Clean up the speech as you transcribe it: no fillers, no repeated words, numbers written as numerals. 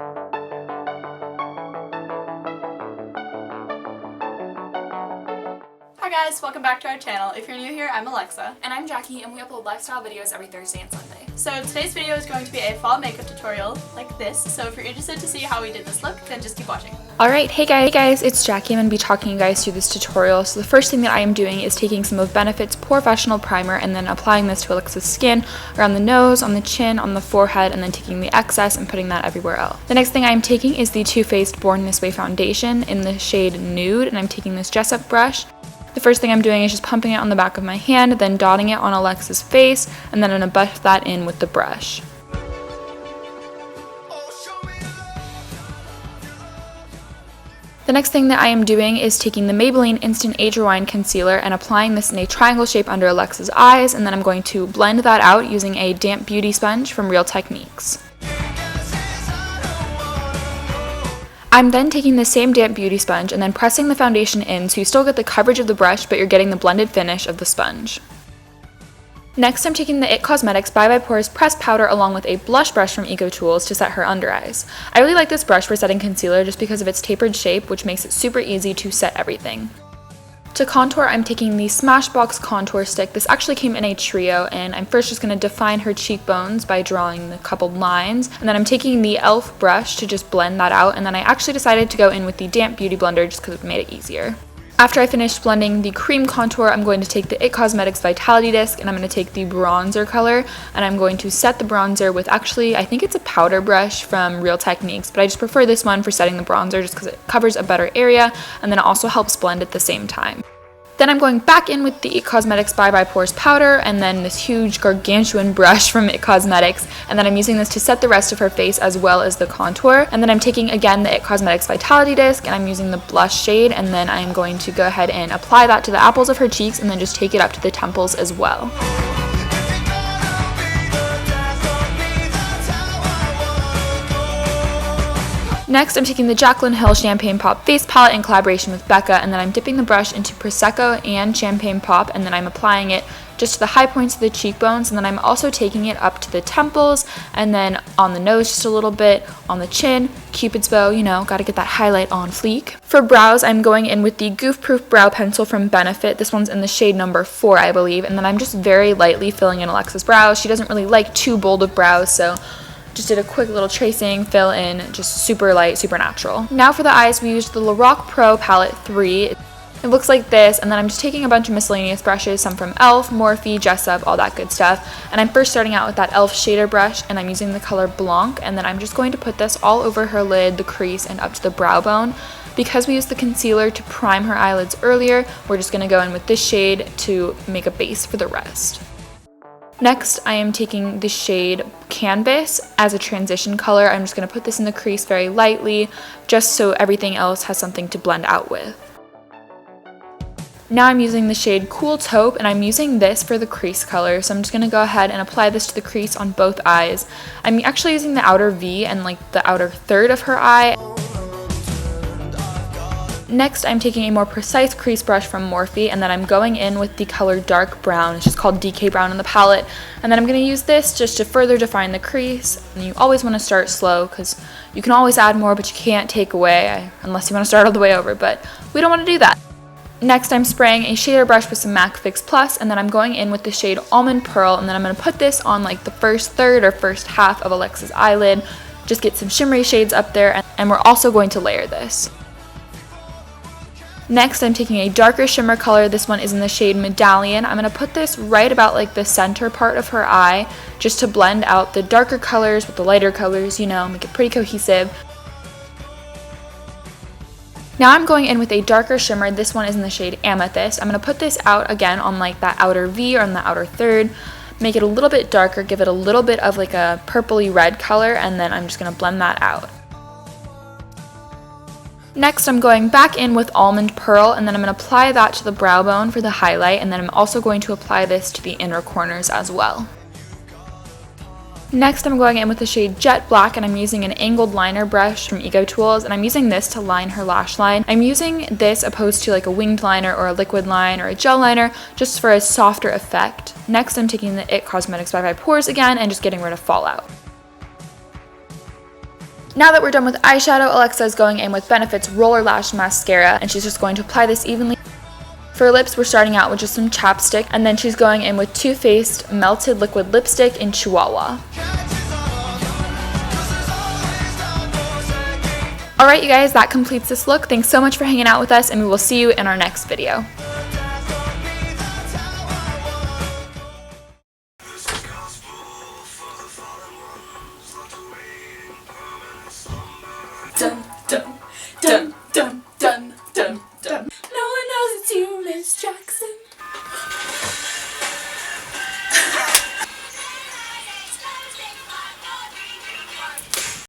Hi guys, welcome back to our channel. If you're new here, I'm Alexa. And I'm Jackie, and we upload lifestyle videos every Thursday and Sunday. So today's video is going to be a fall makeup tutorial like this, so if you're interested to see how we did this look, then just keep watching. Alright, hey guys, it's Jackie. I'm going to be talking you guys through this tutorial. So the first thing that I am doing is taking some of Benefit's POREfessional primer and then applying this to Alexa's skin, around the nose, on the chin, on the forehead, and then taking the excess and putting that everywhere else. The next thing I'm taking is the Too Faced Born This Way foundation in the shade Nude, and I'm taking this Jessup brush. The first thing I'm doing is just pumping it on the back of my hand, then dotting it on Alexa's face, and then I'm going to buff that in with the brush. The next thing that I am doing is taking the Maybelline Instant Age Rewind Concealer and applying this in a triangle shape under Alexa's eyes, and then I'm going to blend that out using a damp beauty sponge from Real Techniques. I'm then taking the same damp beauty sponge and then pressing the foundation in so you still get the coverage of the brush, but you're getting the blended finish of the sponge. Next, I'm taking the IT Cosmetics Bye Pores Pressed Powder along with a blush brush from Eco Tools to set her under eyes. I really like this brush for setting concealer just because of its tapered shape, which makes it super easy to set everything. To contour, I'm taking the Smashbox contour stick. This actually came in a trio, and I'm first just going to define her cheekbones by drawing the coupled lines, and then I'm taking the e.l.f. brush to just blend that out, and then I actually decided to go in with the damp beauty blender just because it made it easier. After I finished blending the cream contour, I'm going to take the IT Cosmetics Vitality Disc, and I'm going to take the bronzer color, and I'm going to set the bronzer with actually, I think it's a powder brush from Real Techniques, but I just prefer this one for setting the bronzer just because it covers a better area, and then it also helps blend at the same time. Then I'm going back in with the IT Cosmetics Bye Pores powder, and then this huge gargantuan brush from IT Cosmetics, and then I'm using this to set the rest of her face as well as the contour. And then I'm taking again the IT Cosmetics Vitality Disc, and I'm using the blush shade, and then I'm going to go ahead and apply that to the apples of her cheeks and then just take it up to the temples as well. Next, I'm taking the Jaclyn Hill Champagne Pop Face Palette in collaboration with Becca, and then I'm dipping the brush into Prosecco and Champagne Pop, and then I'm applying it just to the high points of the cheekbones, and then I'm also taking it up to the temples, and then on the nose just a little bit, on the chin, Cupid's bow, you know, gotta get that highlight on fleek. For brows, I'm going in with the Goof Proof Brow Pencil from Benefit. This one's in the shade number 4, I believe, and then I'm just very lightly filling in Alexa's brows. She doesn't really like too bold of brows, so just did a quick little tracing, fill in, just super light, super natural. Now for the eyes, we used the Lorac Pro Palette 3. It looks like this, and then I'm just taking a bunch of miscellaneous brushes, some from e.l.f., Morphe, Jessup, all that good stuff. And I'm first starting out with that e.l.f. shader brush, and I'm using the color Blanc, and then I'm just going to put this all over her lid, the crease, and up to the brow bone. Because we used the concealer to prime her eyelids earlier, we're just going to go in with this shade to make a base for the rest. Next, I am taking the shade Canvas as a transition color. I'm just going to put this in the crease very lightly, just so everything else has something to blend out with. Now I'm using the shade Cool Taupe, and I'm using this for the crease color, so I'm just going to go ahead and apply this to the crease on both eyes. I'm actually using the outer V and like the outer third of her eye. Next, I'm taking a more precise crease brush from Morphe, and then I'm going in with the color Dark Brown. It's just called DK Brown in the palette. And then I'm going to use this just to further define the crease. And you always want to start slow because you can always add more, but you can't take away unless you want to start all the way over, but we don't want to do that. Next, I'm spraying a shader brush with some MAC Fix Plus, and then I'm going in with the shade Almond Pearl, and then I'm going to put this on like the first third or first half of Alexa's eyelid. Just get some shimmery shades up there, and we're also going to layer this. Next, I'm taking a darker shimmer color. This one is in the shade Medallion. I'm going to put this right about like the center part of her eye just to blend out the darker colors with the lighter colors, you know, make it pretty cohesive. Now I'm going in with a darker shimmer. This one is in the shade Amethyst. I'm going to put this out again on like that outer V or on the outer third, make it a little bit darker, give it a little bit of like a purpley red color, and then I'm just going to blend that out. Next, I'm going back in with Almond Pearl, and then I'm going to apply that to the brow bone for the highlight, and then I'm also going to apply this to the inner corners as well. Next, I'm going in with the shade Jet Black, and I'm using an angled liner brush from Eco Tools, and I'm using this to line her lash line. I'm using this opposed to like a winged liner or a liquid line or a gel liner, just for a softer effect. Next, I'm taking the IT Cosmetics Bye Pores again and just getting rid of fallout. Now that we're done with eyeshadow, Alexa is going in with Benefit's Rollerlash mascara, and she's just going to apply this evenly. For lips, we're starting out with just some chapstick, and then she's going in with Too Faced Melted Liquid Lipstick in Chihuahua. Alright you guys, that completes this look. Thanks so much for hanging out with us, and we will see you in our next video. Dun, dun, dun.